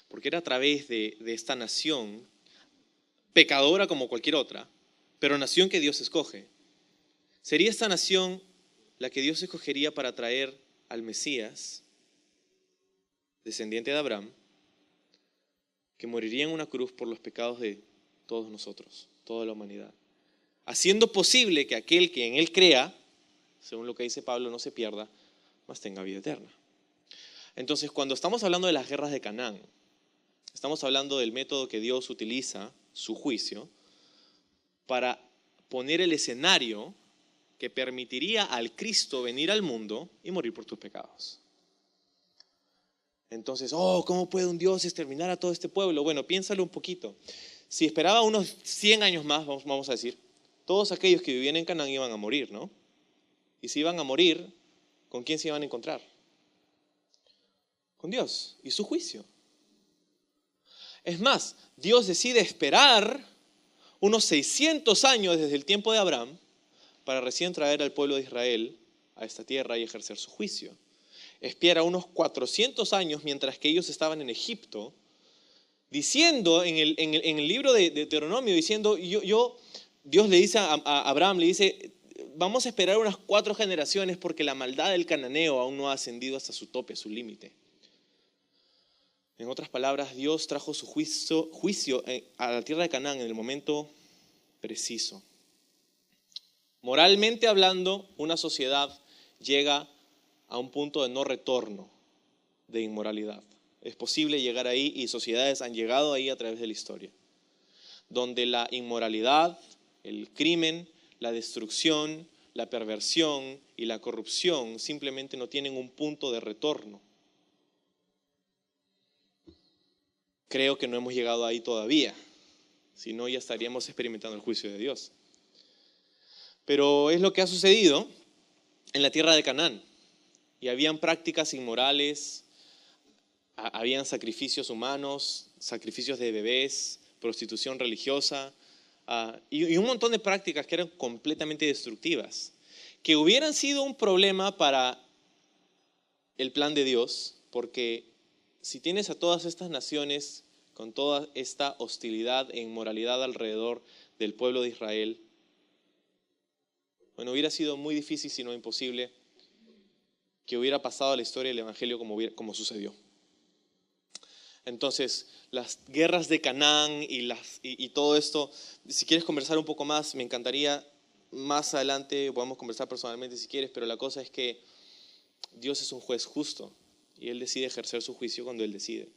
Porque era a través de esta nación, pecadora como cualquier otra, pero nación que Dios escoge. Sería esta nación la que Dios escogería para traer al Mesías, descendiente de Abraham, que moriría en una cruz por los pecados de todos nosotros, toda la humanidad, haciendo posible que aquel que en él crea, según lo que dice Pablo, no se pierda, mas tenga vida eterna. Entonces, cuando estamos hablando de las guerras de Canaán, estamos hablando del método que Dios utiliza, su juicio, para poner el escenario que permitiría al Cristo venir al mundo y morir por tus pecados. Entonces, ¿cómo puede un Dios exterminar a todo este pueblo? Bueno, piénsalo un poquito. Si esperaba unos 100 años más, vamos a decir, todos aquellos que vivían en Canaán iban a morir, ¿no? Y si iban a morir, ¿con quién se iban a encontrar? Con Dios y su juicio. Es más, Dios decide esperar unos 600 años desde el tiempo de Abraham para recién traer al pueblo de Israel a esta tierra y ejercer su juicio. Espiara unos 400 años mientras que ellos estaban en Egipto, diciendo en el libro de Deuteronomio, diciendo, Dios le dice a Abraham, le dice, vamos a esperar unas 4 generaciones porque la maldad del cananeo aún no ha ascendido hasta su tope, su límite. En otras palabras, Dios trajo su juicio a la tierra de Canaán en el momento preciso. Moralmente hablando, una sociedad llega a un punto de no retorno de inmoralidad. Es posible llegar ahí y sociedades han llegado ahí a través de la historia, donde la inmoralidad, el crimen, la destrucción, la perversión y la corrupción simplemente no tienen un punto de retorno. Creo que no hemos llegado ahí todavía, si no ya estaríamos experimentando el juicio de Dios. Pero es lo que ha sucedido en la tierra de Canaán. Y habían prácticas inmorales, habían sacrificios humanos, sacrificios de bebés, prostitución religiosa, y un montón de prácticas que eran completamente destructivas, que hubieran sido un problema para el plan de Dios, porque si tienes a todas estas naciones con toda esta hostilidad e inmoralidad alrededor del pueblo de Israel, bueno, hubiera sido muy difícil, si no imposible, que hubiera pasado a la historia del Evangelio como sucedió. Entonces, las guerras de Canaán y todo esto, si quieres conversar un poco más, me encantaría más adelante, podemos conversar personalmente si quieres, pero la cosa es que Dios es un juez justo y Él decide ejercer su juicio cuando Él decide,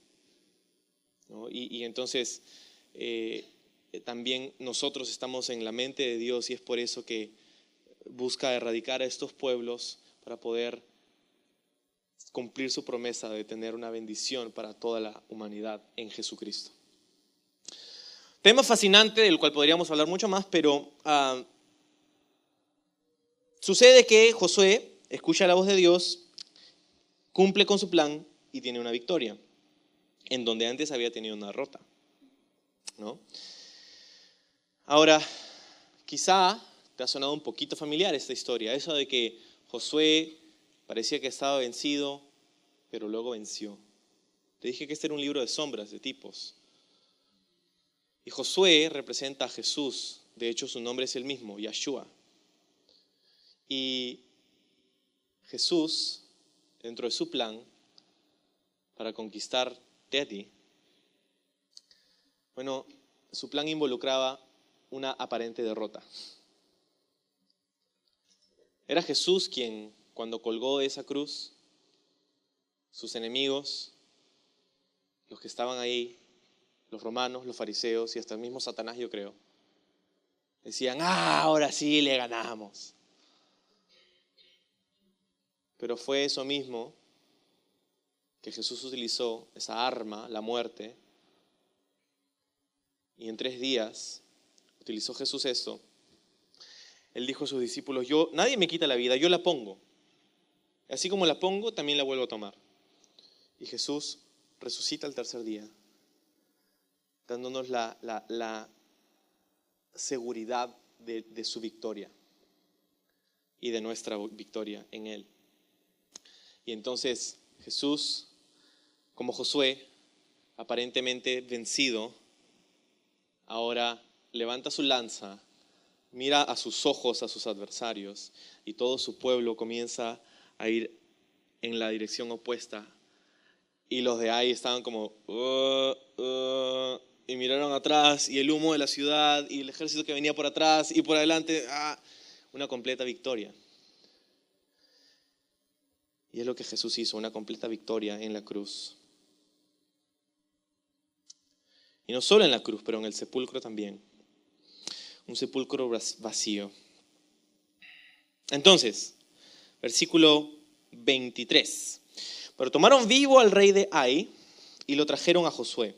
¿no? Y entonces también nosotros estamos en la mente de Dios y es por eso que busca erradicar a estos pueblos para poder cumplir su promesa de tener una bendición para toda la humanidad en Jesucristo. Tema fascinante del cual podríamos hablar mucho más, pero sucede que Josué escucha la voz de Dios, cumple con su plan y tiene una victoria, en donde antes había tenido una derrota, ¿no? Ahora, quizá te ha sonado un poquito familiar esta historia, eso de que Josué parecía que estaba vencido, pero luego venció. Te dije que este era un libro de sombras, de tipos. Y Josué representa a Jesús. De hecho, su nombre es el mismo, Yahshua. Y Jesús, dentro de su plan para conquistarte a ti, bueno, su plan involucraba una aparente derrota. Era Jesús quien, cuando colgó de esa cruz, sus enemigos, los que estaban ahí, los romanos, los fariseos y hasta el mismo Satanás, yo creo, decían, ahora sí le ganamos. Pero fue eso mismo que Jesús utilizó, esa arma, la muerte, y en 3 días utilizó Jesús esto. Él dijo a sus discípulos, nadie me quita la vida, yo la pongo. Así como la pongo, también la vuelvo a tomar. Y Jesús resucita al 3er día, dándonos la seguridad de su victoria y de nuestra victoria en Él. Y entonces Jesús, como Josué, aparentemente vencido, ahora levanta su lanza, mira a sus ojos a sus adversarios y todo su pueblo comienza a ir en la dirección opuesta. Y los de ahí estaban como, y miraron atrás, y el humo de la ciudad, y el ejército que venía por atrás, y por adelante, una completa victoria. Y es lo que Jesús hizo, una completa victoria en la cruz. Y no solo en la cruz, pero en el sepulcro también. Un sepulcro vacío. Entonces, versículo 23. Pero tomaron vivo al rey de Ai y lo trajeron a Josué.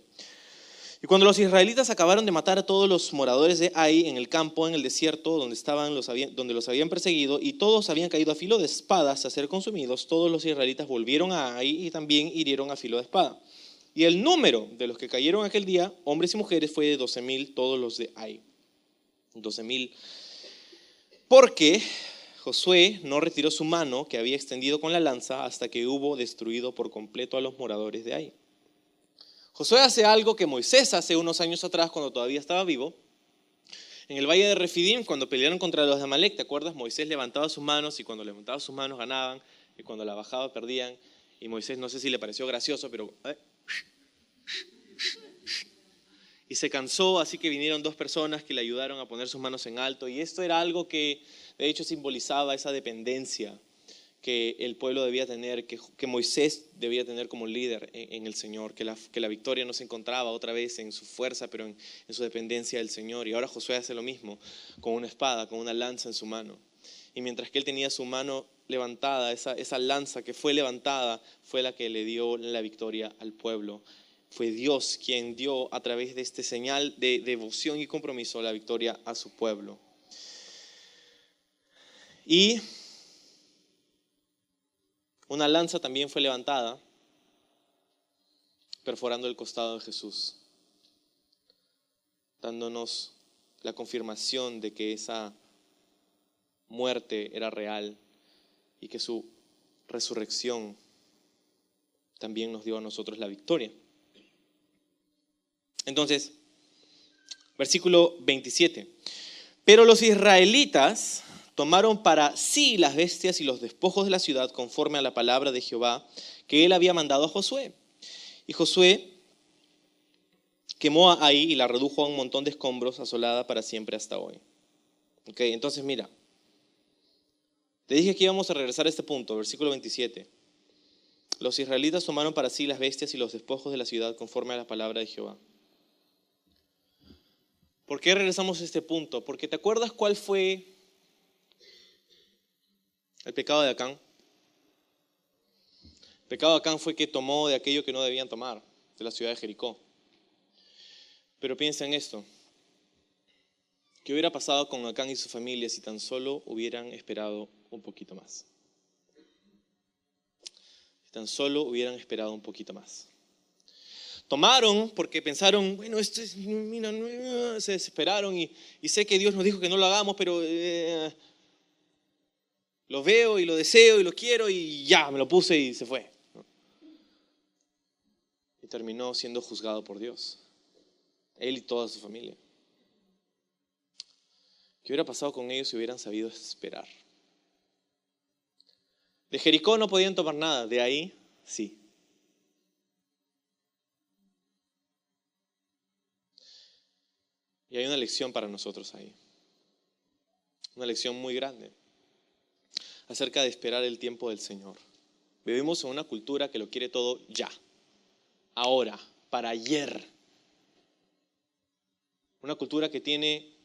Y cuando los israelitas acabaron de matar a todos los moradores de Ai en el campo, en el desierto, donde los habían perseguido, y todos habían caído a filo de espadas a ser consumidos, todos los israelitas volvieron a Ai y también hirieron a filo de espada. Y el número de los que cayeron aquel día, hombres y mujeres, fue de 12,000, todos los de Ai. 12,000 Porque Josué no retiró su mano que había extendido con la lanza hasta que hubo destruido por completo a los moradores de Ai. Josué hace algo que Moisés hace unos años atrás cuando todavía estaba vivo. En el valle de Refidim, cuando pelearon contra los de Amalek, ¿te acuerdas? Moisés levantaba sus manos y cuando levantaba sus manos ganaban y cuando la bajaba perdían. Y Moisés, no sé si le pareció gracioso, pero y se cansó, así que vinieron dos personas que le ayudaron a poner sus manos en alto. Y esto era algo que de hecho simbolizaba esa dependencia que el pueblo debía tener, que Moisés debía tener como líder en el Señor, que la victoria no se encontraba otra vez en su fuerza, pero en su dependencia del Señor. Y ahora Josué hace lo mismo, con una espada, con una lanza en su mano. Y mientras que él tenía su mano levantada, esa lanza que fue levantada fue la que le dio la victoria al pueblo. Fue Dios quien dio a través de este señal de devoción y compromiso la victoria a su pueblo. Y una lanza también fue levantada, perforando el costado de Jesús, dándonos la confirmación de que esa muerte era real y que su resurrección también nos dio a nosotros la victoria. Entonces, versículo 27. Pero los israelitas tomaron para sí las bestias y los despojos de la ciudad conforme a la palabra de Jehová que él había mandado a Josué. Y Josué quemó a Ai y la redujo a un montón de escombros, asolada para siempre hasta hoy. Okay, entonces mira, te dije que íbamos a regresar a este punto, versículo 27. Los israelitas tomaron para sí las bestias y los despojos de la ciudad conforme a la palabra de Jehová. ¿Por qué regresamos a este punto? Porque ¿te acuerdas cuál fue el pecado de Acán? El pecado de Acán fue que tomó de aquello que no debían tomar, de la ciudad de Jericó. Pero piensa en esto. ¿Qué hubiera pasado con Acán y su familia si tan solo hubieran esperado un poquito más? Si tan solo hubieran esperado un poquito más. Tomaron porque pensaron, bueno, esto es, mira, se desesperaron y sé que Dios nos dijo que no lo hagamos, pero lo veo y lo deseo y lo quiero y ya, me lo puse y se fue. Y terminó siendo juzgado por Dios, él y toda su familia. ¿Qué hubiera pasado con ellos si hubieran sabido esperar? De Jericó no podían tomar nada, de ahí sí. Y hay una lección para nosotros ahí. Una lección muy grande acerca de esperar el tiempo del Señor. Vivimos en una cultura que lo quiere todo ya, ahora, para ayer. Una cultura que tiene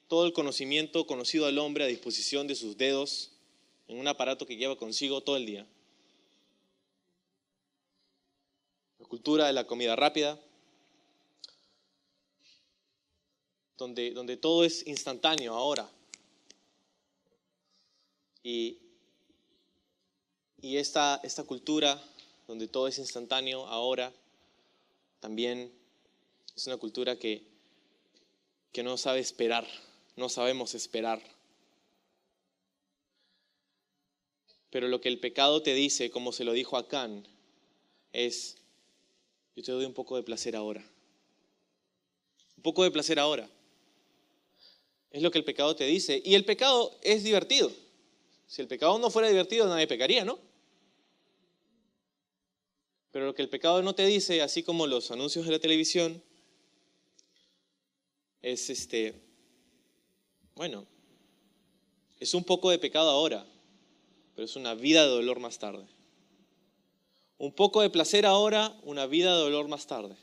todo el conocimiento conocido al hombre a disposición de sus dedos en un aparato que lleva consigo todo el día. La cultura de la comida rápida, donde todo es instantáneo ahora. Y esta cultura donde todo es instantáneo ahora también es una cultura que no sabe esperar, no sabemos esperar. Pero lo que el pecado te dice, como se lo dijo a Acán, es: yo te doy un poco de placer ahora. Un poco de placer ahora. Es lo que el pecado te dice. Y el pecado es divertido. Si el pecado no fuera divertido, nadie pecaría, ¿no? Pero lo que el pecado no te dice, así como los anuncios de la televisión, es bueno, es un poco de pecado ahora, pero es una vida de dolor más tarde. Un poco de placer ahora, una vida de dolor más tarde.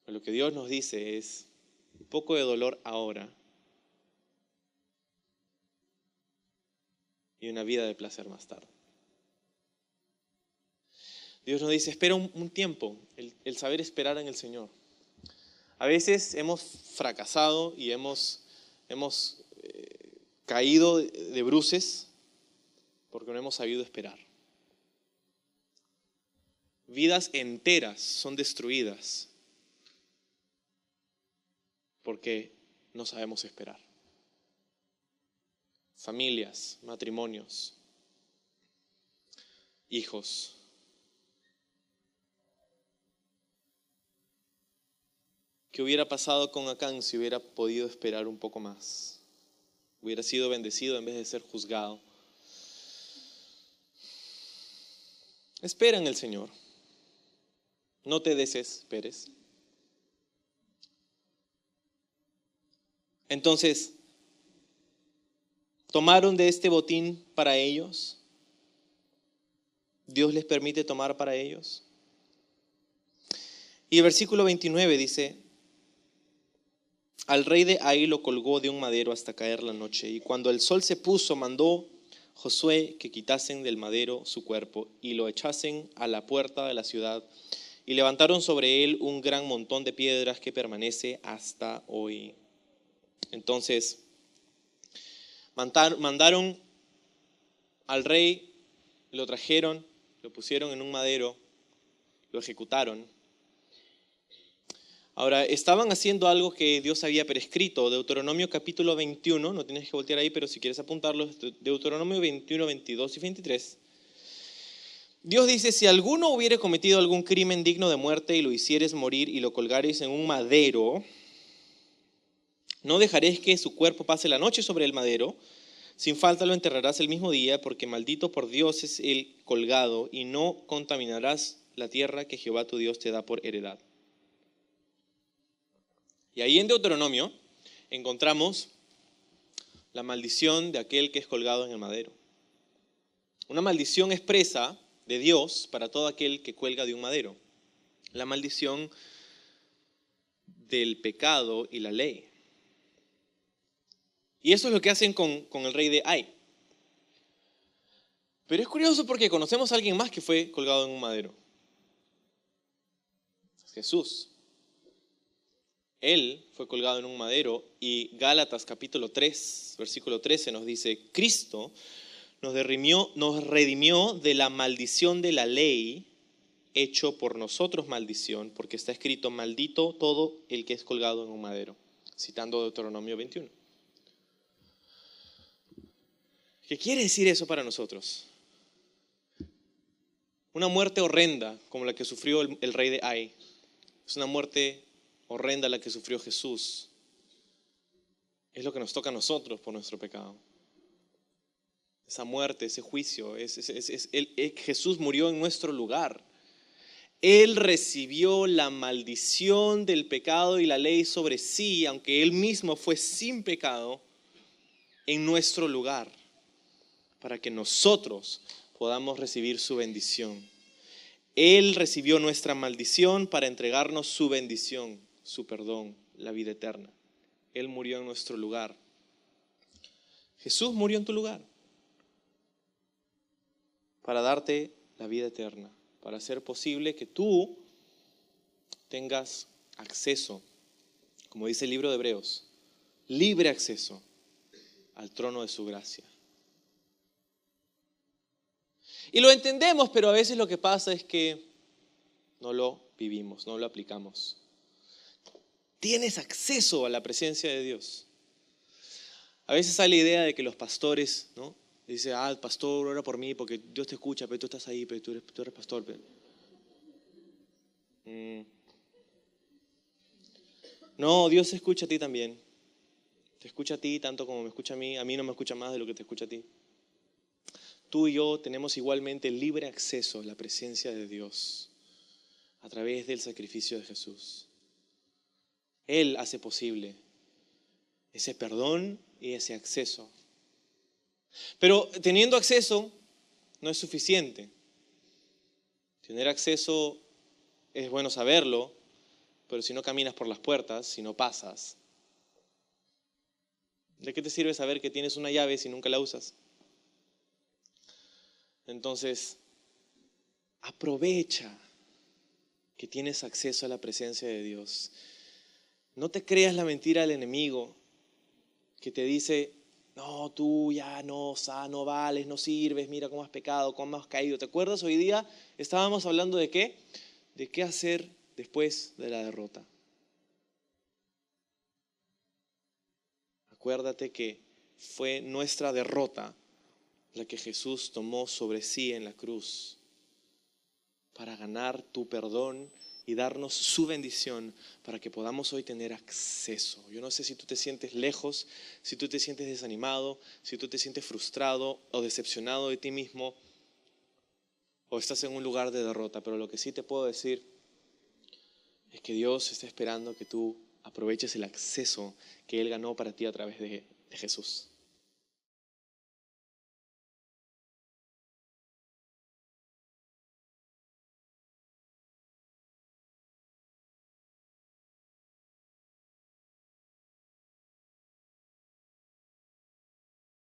Pero lo que Dios nos dice es un poco de dolor ahora y una vida de placer más tarde. Dios nos dice, espera un tiempo, el saber esperar en el Señor. A veces hemos fracasado y hemos caído de bruces porque no hemos sabido esperar. Vidas enteras son destruidas porque no sabemos esperar. familias, matrimonios, hijos. ¿Qué hubiera pasado con Acán si hubiera podido esperar un poco más? Hubiera sido bendecido en vez de ser juzgado. Espera en el Señor. No te desesperes. Entonces, tomaron de este botín para ellos. Dios les permite tomar para ellos. Y el versículo 29 dice: al rey de Ai lo colgó de un madero hasta caer la noche, y cuando el sol se puso, mandó Josué que quitasen del madero su cuerpo y lo echasen a la puerta de la ciudad, y levantaron sobre él un gran montón de piedras que permanece hasta hoy. Entonces mandaron al rey, lo trajeron, lo pusieron en un madero, lo ejecutaron. Ahora, estaban haciendo algo que Dios había prescrito. Deuteronomio capítulo 21, no tienes que voltear ahí, pero si quieres apuntarlo, Deuteronomio 21, 22 y 23. Dios dice: si alguno hubiere cometido algún crimen digno de muerte y lo hicieres morir y lo colgareis en un madero, no dejaréis que su cuerpo pase la noche sobre el madero, sin falta lo enterrarás el mismo día, porque maldito por Dios es el colgado, y no contaminarás la tierra que Jehová tu Dios te da por heredad. Y ahí en Deuteronomio encontramos la maldición de aquel que es colgado en el madero. Una maldición expresa de Dios para todo aquel que cuelga de un madero. La maldición del pecado y la ley. Y eso es lo que hacen con el rey de Ai. Pero es curioso porque conocemos a alguien más que fue colgado en un madero. Jesús. Él fue colgado en un madero, y Gálatas capítulo 3, versículo 13 nos dice: Cristo nos redimió de la maldición de la ley, hecho por nosotros maldición, porque está escrito: maldito todo el que es colgado en un madero, citando Deuteronomio 21. ¿Qué quiere decir eso para nosotros? Una muerte horrenda como la que sufrió el rey de Ai es una muerte horrenda la que sufrió Jesús. Es lo que nos toca a nosotros por nuestro pecado. Esa muerte, ese juicio, Jesús murió en nuestro lugar. Él recibió la maldición del pecado y la ley sobre sí, aunque Él mismo fue sin pecado, en nuestro lugar, para que nosotros podamos recibir su bendición. Él recibió nuestra maldición para entregarnos su bendición, su perdón, la vida eterna. Él murió en nuestro lugar. Jesús murió en tu lugar para darte la vida eterna, para hacer posible que tú tengas acceso, como dice el libro de Hebreos, libre acceso al trono de su gracia. Y lo entendemos, pero a veces lo que pasa es que no lo vivimos, no lo aplicamos. Tienes acceso a la presencia de Dios. A veces hay la idea de que los pastores, ¿no? Dice: el pastor ora por mí porque Dios te escucha, pero tú estás ahí, pero tú eres pastor. No, Dios escucha a ti también. Te escucha a ti tanto como me escucha a mí. A mí no me escucha más de lo que te escucha a ti. Tú y yo tenemos igualmente libre acceso a la presencia de Dios a través del sacrificio de Jesús. Él hace posible ese perdón y ese acceso. Pero teniendo acceso no es suficiente. Tener acceso es bueno saberlo, pero si no caminas por las puertas, si no pasas, ¿de qué te sirve saber que tienes una llave si nunca la usas? Entonces, aprovecha que tienes acceso a la presencia de Dios. No te creas la mentira del enemigo que te dice: no, tú ya no vales, no sirves, mira cómo has pecado, cómo has caído. ¿Te acuerdas? Hoy día estábamos hablando de qué? De qué hacer después de la derrota. Acuérdate que fue nuestra derrota la que Jesús tomó sobre sí en la cruz para ganar tu perdón y darnos su bendición para que podamos hoy tener acceso. Yo no sé si tú te sientes lejos, si tú te sientes desanimado, si tú te sientes frustrado o decepcionado de ti mismo, o estás en un lugar de derrota, pero lo que sí te puedo decir es que Dios está esperando que tú aproveches el acceso que Él ganó para ti a través de Jesús.